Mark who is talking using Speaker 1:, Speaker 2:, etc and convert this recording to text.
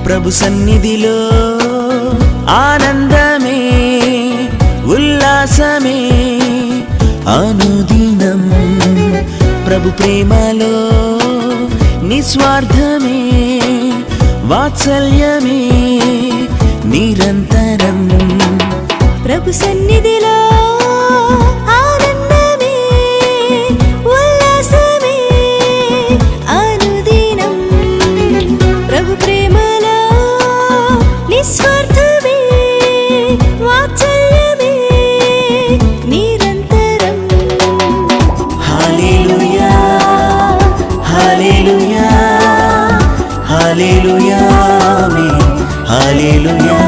Speaker 1: ప్రభు సన్నిధిలో ఆనందమే ఉల్లాసమే అనుదినం ప్రభు ప్రేమలో నిస్వార్థమే వాత్సల్యమే నిరంతరం
Speaker 2: ప్రభు సన్నిధిలో ఆనందమే ఉల్లాసమే అనుదినం ప్రభు ప్రేమలో నిస్వార్థమే వాత్సల్యమే నిరంతరం.
Speaker 1: హల్లెలూయా హల్లెలూయా హల్లెలూయా ఆమేన్ హల్లెలూయా.